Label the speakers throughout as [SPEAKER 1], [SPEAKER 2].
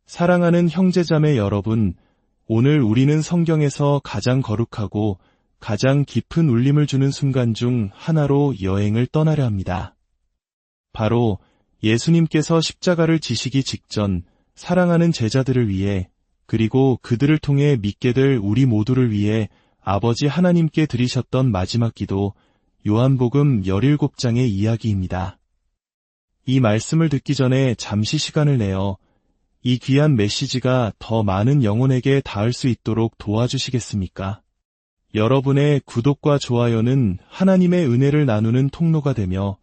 [SPEAKER 1] 사랑하는 형제자매 여러분, 오늘 우리는 성경에서 가장 거룩하고 가장 깊은 울림을 주는 순간 중 하나로 여행을 떠나려 합니다. 바로 예수님께서 십자가를 지시기 직전 사랑하는 제자들을 위해 그리고 그들을 통해 믿게 될 우리 모두를 위해 아버지 하나님께 드리셨던 마지막 기도 요한복음 17장의 이야기입니다. 이 말씀을 듣기 전에 잠시 시간을 내어 이 귀한 메시지가 더 많은 영혼에게 닿을 수 있도록 도와주시겠습니까? 여러분의 구독과 좋아요는 하나님의 은혜를 나누는 통로가 되며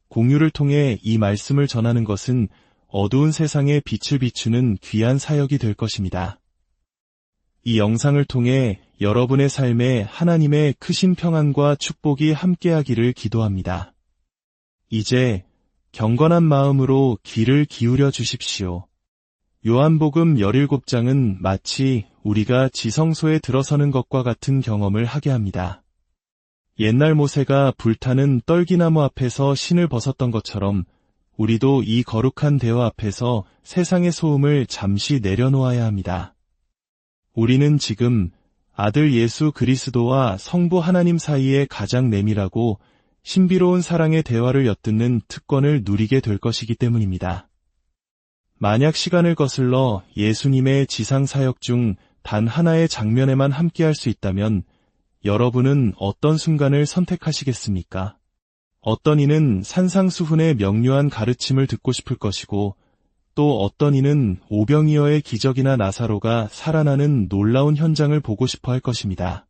[SPEAKER 1] 공유를 통해 이 말씀을 전하는 것은 어두운 세상에 빛을 비추는 귀한 사역이 될 것입니다. 이 영상을 통해 여러분의 삶에 하나님의 크신 평안과 축복이 함께하기를 기도합니다. 이제 경건한 마음으로 귀를 기울여 주십시오. 요한복음 17장은 마치 우리가 지성소에 들어서는 것과 같은 경험을 하게 합니다. 옛날 모세가 불타는 떨기나무 앞에서 신을 벗었던 것처럼 우리도 이 거룩한 대화 앞에서 세상의 소음을 잠시 내려놓아야 합니다. 우리는 지금 아들 예수 그리스도와 성부 하나님 사이에 가장 내밀하고 신비로운 사랑의 대화를 엿듣는 특권을 누리게 될 것이기 때문입니다. 만약 시간을 거슬러 예수님의 지상 사역 중 단 하나의 장면에만 함께할 수 있다면 여러분은 어떤 순간을 선택하시겠습니까? 어떤 이는 산상수훈의 명료한 가르침을 듣고 싶을 것이고 또 어떤 이는 오병이어의 기적이나 나사로가 살아나는 놀라운 현장을 보고 싶어 할 것입니다.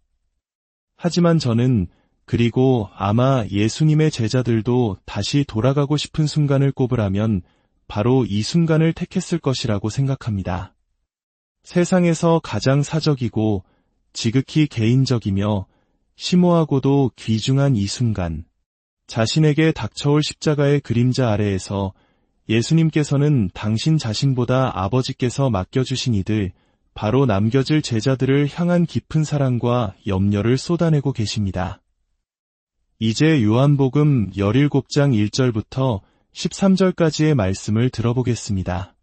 [SPEAKER 1] 하지만 저는 그리고 아마 예수님의 제자들도 다시 돌아가고 싶은 순간을 꼽으라면 바로 이 순간을 택했을 것이라고 생각합니다. 세상에서 가장 사적이고 지극히 개인적이며 심오하고도 귀중한 이 순간, 자신에게 닥쳐올 십자가의 그림자 아래에서 예수님께서는 당신 자신보다 아버지께서 맡겨주신 이들, 바로 남겨질 제자들을 향한 깊은 사랑과 염려를 쏟아내고 계십니다. 이제 요한복음 17장 1절부터 13절까지의 말씀을 들어보겠습니다.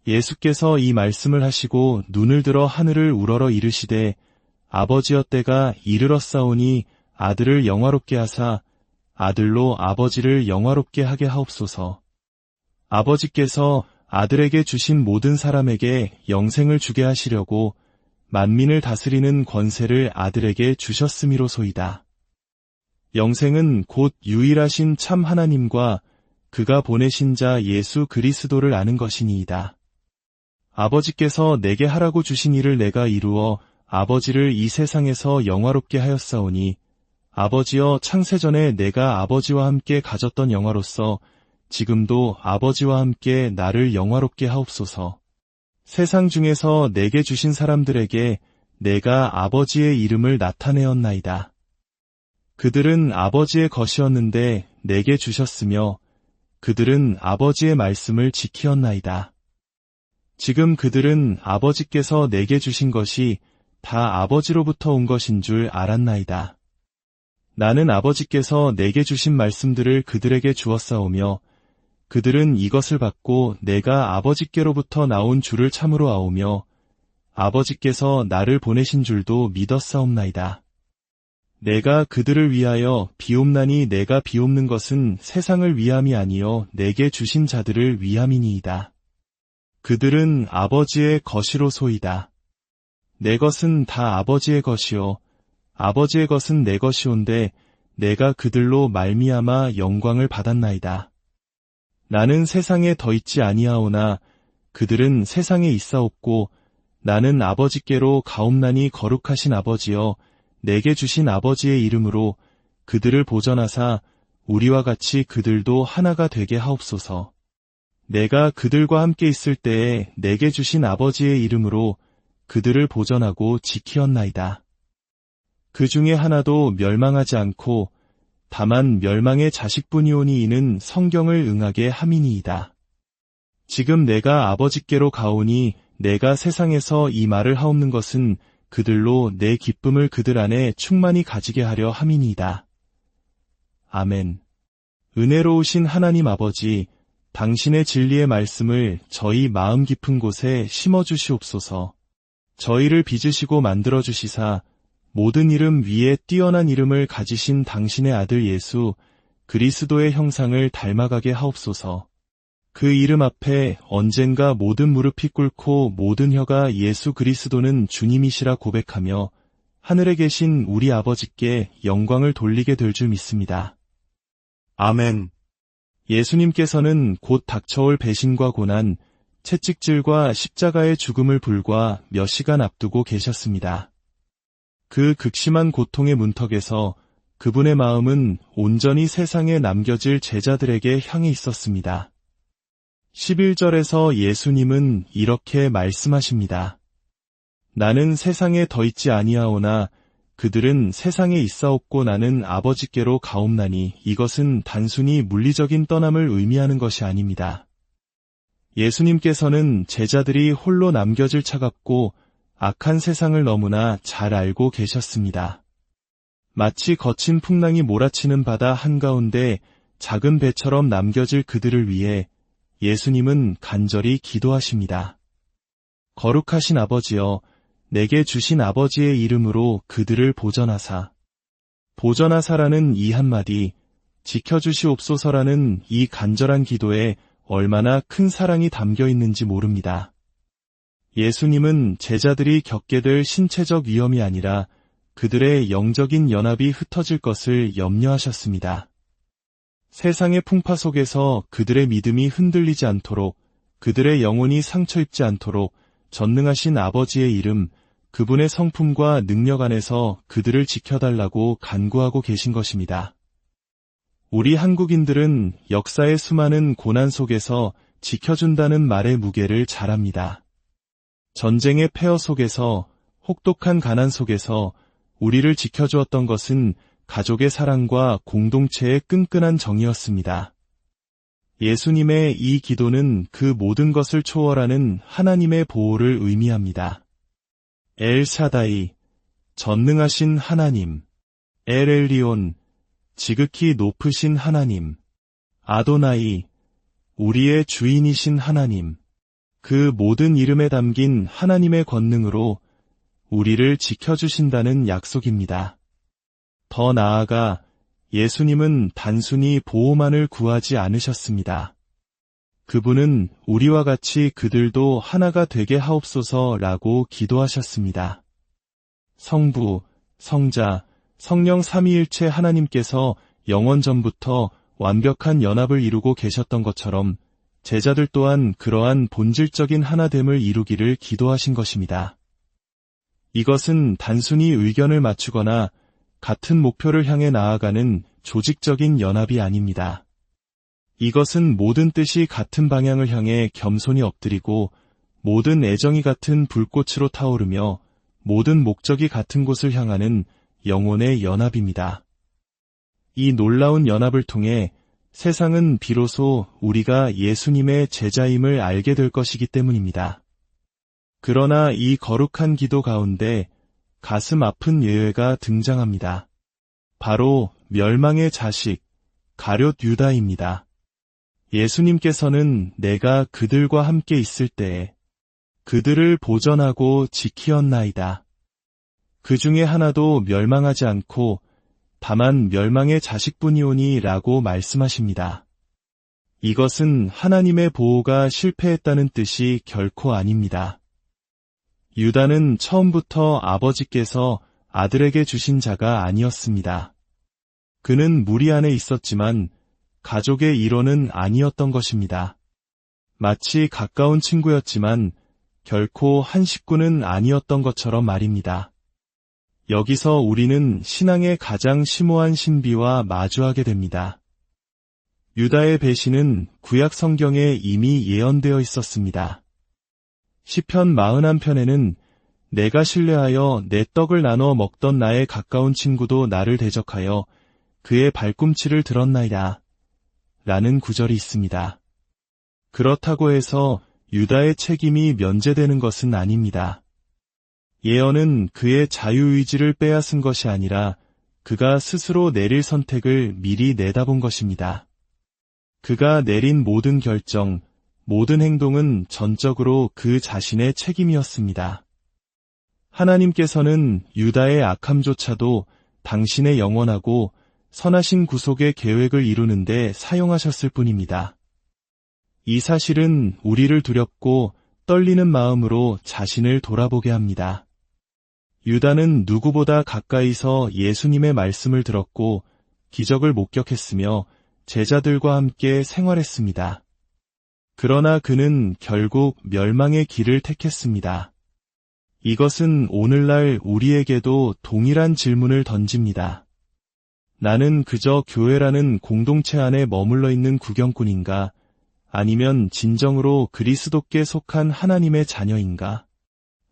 [SPEAKER 1] 예수께서 이 말씀을 하시고 눈을 들어 하늘을 우러러 이르시되 아버지여 때가 이르렀사오니 아들을 영화롭게 하사 아들로 아버지를 영화롭게 하게 하옵소서. 아버지께서 아들에게 주신 모든 사람에게 영생을 주게 하시려고 만민을 다스리는 권세를 아들에게 주셨음이로소이다. 영생은 곧 유일하신 참 하나님과 그가 보내신 자 예수 그리스도를 아는 것이니이다. 아버지께서 내게 하라고 주신 일을 내가 이루어 아버지를 이 세상에서 영화롭게 하였사오니 아버지여 창세전에 내가 아버지와 함께 가졌던 영화로서 지금도 아버지와 함께 나를 영화롭게 하옵소서. 세상 중에서 내게 주신 사람들에게 내가 아버지의 이름을 나타내었나이다. 그들은 아버지의 것이었는데 내게 주셨으며 그들은 아버지의 말씀을 지키었나이다. 지금 그들은 아버지께서 내게 주신 것이 다 아버지로부터 온 것인 줄 알았나이다. 나는 아버지께서 내게 주신 말씀들을 그들에게 주었사오며 그들은 이것을 받고 내가 아버지께로부터 나온 줄을 참으로 아오며 아버지께서 나를 보내신 줄도 믿었사옵나이다. 내가 그들을 위하여 비옵나니 내가 비옵는 것은 세상을 위함이 아니요 내게 주신 자들을 위함이니이다. 그들은 아버지의 것이로소이다. 내 것은 다 아버지의 것이요 아버지의 것은 내 것이온데 내가 그들로 말미암아 영광을 받았나이다. 나는 세상에 더 있지 아니하오나 그들은 세상에 있사옵고 나는 아버지께로 가옵나니 거룩하신 아버지여 내게 주신 아버지의 이름으로 그들을 보전하사 우리와 같이 그들도 하나가 되게 하옵소서. 내가 그들과 함께 있을 때에 내게 주신 아버지의 이름으로 그들을 보전하고 지키었나이다. 그 중에 하나도 멸망하지 않고 다만 멸망의 자식뿐이오니 이는 성경을 응하게 함이니이다. 지금 내가 아버지께로 가오니 내가 세상에서 이 말을 하옵는 것은 그들로 내 기쁨을 그들 안에 충만히 가지게 하려 함이니이다. 아멘. 은혜로우신 하나님 아버지, 당신의 진리의 말씀을 저희 마음 깊은 곳에 심어주시옵소서. 저희를 빚으시고 만들어주시사 모든 이름 위에 뛰어난 이름을 가지신 당신의 아들 예수 그리스도의 형상을 닮아가게 하옵소서. 그 이름 앞에 언젠가 모든 무릎이 꿇고 모든 혀가 예수 그리스도는 주님이시라 고백하며 하늘에 계신 우리 아버지께 영광을 돌리게 될 줄 믿습니다. 아멘. 예수님께서는 곧 닥쳐올 배신과 고난, 채찍질과 십자가의 죽음을 불과 몇 시간 앞두고 계셨습니다. 그 극심한 고통의 문턱에서 그분의 마음은 온전히 세상에 남겨질 제자들에게 향해 있었습니다. 11절에서 예수님은 이렇게 말씀하십니다. 나는 세상에 더 있지 아니하오나 그들은 세상에 있사옵고 나는 아버지께로 가옵나니 이것은 단순히 물리적인 떠남을 의미하는 것이 아닙니다. 예수님께서는 제자들이 홀로 남겨질 차갑고 악한 세상을 너무나 잘 알고 계셨습니다. 마치 거친 풍랑이 몰아치는 바다 한가운데 작은 배처럼 남겨질 그들을 위해 예수님은 간절히 기도하십니다. 거룩하신 아버지여, 내게 주신 아버지의 이름으로 그들을 보전하사. 보전하사라는 이 한마디, 지켜주시옵소서라는 이 간절한 기도에 얼마나 큰 사랑이 담겨 있는지 모릅니다. 예수님은 제자들이 겪게 될 신체적 위험이 아니라 그들의 영적인 연합이 흩어질 것을 염려하셨습니다. 세상의 풍파 속에서 그들의 믿음이 흔들리지 않도록, 그들의 영혼이 상처 입지 않도록 전능하신 아버지의 이름, 그분의 성품과 능력 안에서 그들을 지켜달라고 간구하고 계신 것입니다. 우리 한국인들은 역사의 수많은 고난 속에서 지켜준다는 말의 무게를 잘 압니다. 전쟁의 폐허 속에서, 혹독한 가난 속에서 우리를 지켜주었던 것은 가족의 사랑과 공동체의 끈끈한 정이었습니다. 예수님의 이 기도는 그 모든 것을 초월하는 하나님의 보호를 의미합니다. 엘 샤다이, 전능하신 하나님, 엘 엘리온, 지극히 높으신 하나님, 아도나이, 우리의 주인이신 하나님, 그 모든 이름에 담긴 하나님의 권능으로 우리를 지켜주신다는 약속입니다. 더 나아가 예수님은 단순히 보호만을 구하지 않으셨습니다. 그분은 우리와 같이 그들도 하나가 되게 하옵소서라고 기도하셨습니다. 성부, 성자, 성령 삼위일체 하나님께서 영원 전부터 완벽한 연합을 이루고 계셨던 것처럼 제자들 또한 그러한 본질적인 하나됨을 이루기를 기도하신 것입니다. 이것은 단순히 의견을 맞추거나 같은 목표를 향해 나아가는 조직적인 연합이 아닙니다. 이것은 모든 뜻이 같은 방향을 향해 겸손히 엎드리고 모든 애정이 같은 불꽃으로 타오르며 모든 목적이 같은 곳을 향하는 영혼의 연합입니다. 이 놀라운 연합을 통해 세상은 비로소 우리가 예수님의 제자임을 알게 될 것이기 때문입니다. 그러나 이 거룩한 기도 가운데 가슴 아픈 예외가 등장합니다. 바로 멸망의 자식, 가룟 유다입니다. 예수님께서는 내가 그들과 함께 있을 때에 그들을 보전하고 지키었나이다. 그 중에 하나도 멸망하지 않고 다만 멸망의 자식뿐이오니 라고 말씀하십니다. 이것은 하나님의 보호가 실패했다는 뜻이 결코 아닙니다. 유다는 처음부터 아버지께서 아들에게 주신 자가 아니었습니다. 그는 무리 안에 있었지만 가족의 일원은 아니었던 것입니다. 마치 가까운 친구였지만 결코 한 식구는 아니었던 것처럼 말입니다. 여기서 우리는 신앙의 가장 심오한 신비와 마주하게 됩니다. 유다의 배신은 구약 성경에 이미 예언되어 있었습니다. 시편 41편에는 내가 신뢰하여 내 떡을 나눠 먹던 나의 가까운 친구도 나를 대적하여 그의 발꿈치를 들었나이다 라는 구절이 있습니다. 그렇다고 해서 유다의 책임이 면제되는 것은 아닙니다. 예언은 그의 자유의지를 빼앗은 것이 아니라 그가 스스로 내릴 선택을 미리 내다본 것입니다. 그가 내린 모든 결정, 모든 행동은 전적으로 그 자신의 책임이었습니다. 하나님께서는 유다의 악함조차도 당신의 영원하고 선하신 구속의 계획을 이루는데 사용하셨을 뿐입니다. 이 사실은 우리를 두렵고 떨리는 마음으로 자신을 돌아보게 합니다. 유다는 누구보다 가까이서 예수님의 말씀을 들었고 기적을 목격했으며 제자들과 함께 생활했습니다. 그러나 그는 결국 멸망의 길을 택했습니다. 이것은 오늘날 우리에게도 동일한 질문을 던집니다. 나는 그저 교회라는 공동체 안에 머물러 있는 구경꾼인가? 아니면 진정으로 그리스도께 속한 하나님의 자녀인가?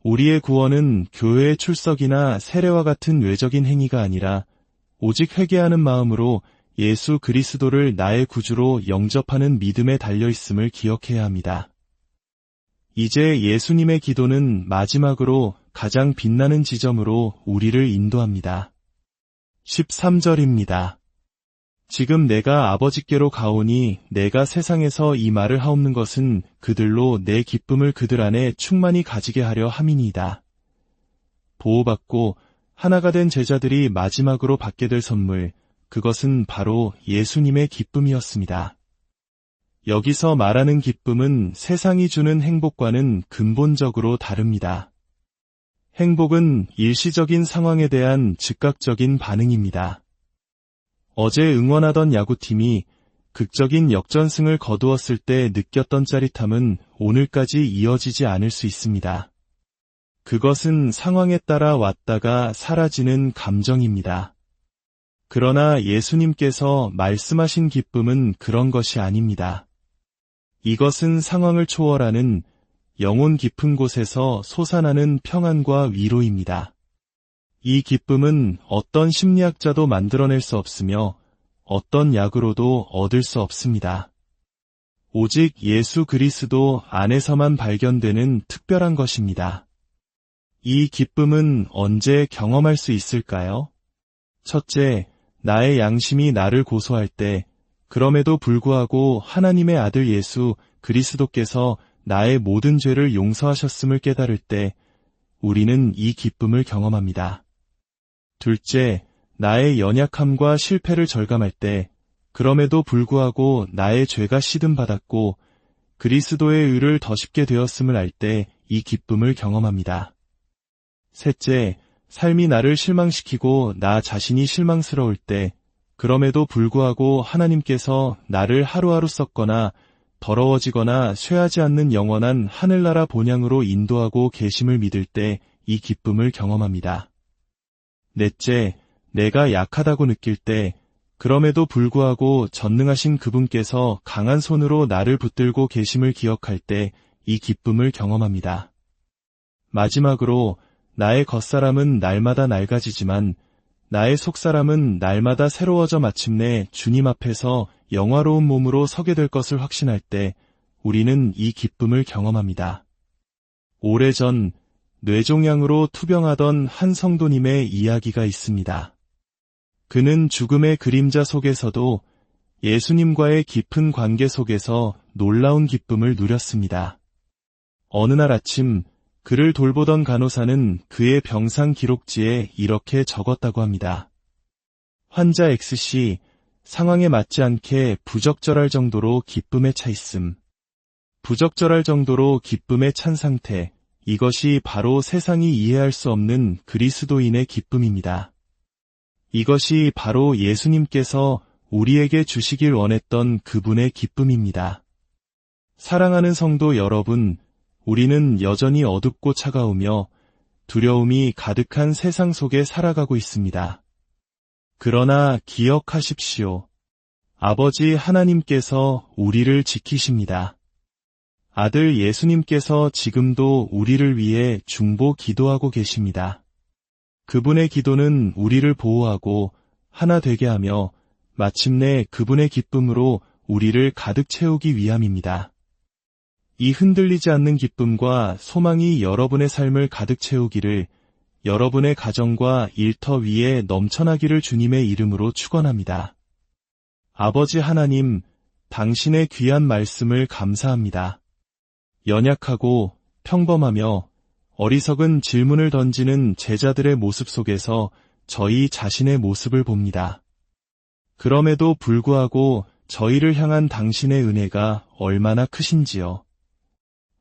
[SPEAKER 1] 우리의 구원은 교회의 출석이나 세례와 같은 외적인 행위가 아니라 오직 회개하는 마음으로 예수 그리스도를 나의 구주로 영접하는 믿음에 달려있음을 기억해야 합니다. 이제 예수님의 기도는 마지막으로 가장 빛나는 지점으로 우리를 인도합니다. 13절입니다. 지금 내가 아버지께로 가오니 내가 세상에서 이 말을 하옵는 것은 그들로 내 기쁨을 그들 안에 충만히 가지게 하려 함이니이다. 보호받고 하나가 된 제자들이 마지막으로 받게 될 선물, 그것은 바로 예수님의 기쁨이었습니다. 여기서 말하는 기쁨은 세상이 주는 행복과는 근본적으로 다릅니다. 행복은 일시적인 상황에 대한 즉각적인 반응입니다. 어제 응원하던 야구팀이 극적인 역전승을 거두었을 때 느꼈던 짜릿함은 오늘까지 이어지지 않을 수 있습니다. 그것은 상황에 따라 왔다가 사라지는 감정입니다. 그러나 예수님께서 말씀하신 기쁨은 그런 것이 아닙니다. 이것은 상황을 초월하는 영혼 깊은 곳에서 솟아나는 평안과 위로입니다. 이 기쁨은 어떤 심리학자도 만들어낼 수 없으며 어떤 약으로도 얻을 수 없습니다. 오직 예수 그리스도 안에서만 발견되는 특별한 것입니다. 이 기쁨은 언제 경험할 수 있을까요? 첫째, 나의 양심이 나를 고소할 때, 그럼에도 불구하고 하나님의 아들 예수 그리스도께서 나의 모든 죄를 용서하셨음을 깨달을 때, 우리는 이 기쁨을 경험합니다. 둘째, 나의 연약함과 실패를 절감할 때, 그럼에도 불구하고 나의 죄가 시듬받았고 그리스도의 의를 덧입게 되었음을 알 때 이 기쁨을 경험합니다. 셋째, 삶이 나를 실망시키고 나 자신이 실망스러울 때, 그럼에도 불구하고 하나님께서 나를 하루하루 썩거나 더러워지거나 쇠하지 않는 영원한 하늘나라 본향으로 인도하고 계심을 믿을 때 이 기쁨을 경험합니다. 넷째, 내가 약하다고 느낄 때, 그럼에도 불구하고 전능하신 그분께서 강한 손으로 나를 붙들고 계심을 기억할 때 이 기쁨을 경험합니다. 마지막으로 나의 겉사람은 날마다 낡아지지만 나의 속사람은 날마다 새로워져 마침내 주님 앞에서 영화로운 몸으로 서게 될 것을 확신할 때 우리는 이 기쁨을 경험합니다. 오래전 뇌종양으로 투병하던 한 성도님의 이야기가 있습니다. 그는 죽음의 그림자 속에서도 예수님과의 깊은 관계 속에서 놀라운 기쁨을 누렸습니다. 어느 날 아침 그를 돌보던 간호사는 그의 병상 기록지에 이렇게 적었다고 합니다. 환자 X씨, 상황에 맞지 않게 부적절할 정도로 기쁨에 차 있음. 부적절할 정도로 기쁨에 찬 상태, 이것이 바로 세상이 이해할 수 없는 그리스도인의 기쁨입니다. 이것이 바로 예수님께서 우리에게 주시길 원했던 그분의 기쁨입니다. 사랑하는 성도 여러분, 우리는 여전히 어둡고 차가우며 두려움이 가득한 세상 속에 살아가고 있습니다. 그러나 기억하십시오. 아버지 하나님께서 우리를 지키십니다. 아들 예수님께서 지금도 우리를 위해 중보 기도하고 계십니다. 그분의 기도는 우리를 보호하고 하나 되게 하며 마침내 그분의 기쁨으로 우리를 가득 채우기 위함입니다. 이 흔들리지 않는 기쁨과 소망이 여러분의 삶을 가득 채우기를, 여러분의 가정과 일터 위에 넘쳐나기를 주님의 이름으로 축원합니다. 아버지 하나님, 당신의 귀한 말씀을 감사합니다. 연약하고 평범하며 어리석은 질문을 던지는 제자들의 모습 속에서 저희 자신의 모습을 봅니다. 그럼에도 불구하고 저희를 향한 당신의 은혜가 얼마나 크신지요.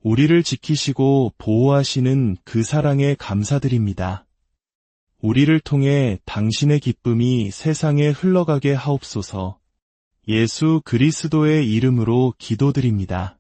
[SPEAKER 1] 우리를 지키시고 보호하시는 그 사랑에 감사드립니다. 우리를 통해 당신의 기쁨이 세상에 흘러가게 하옵소서. 예수 그리스도의 이름으로 기도드립니다.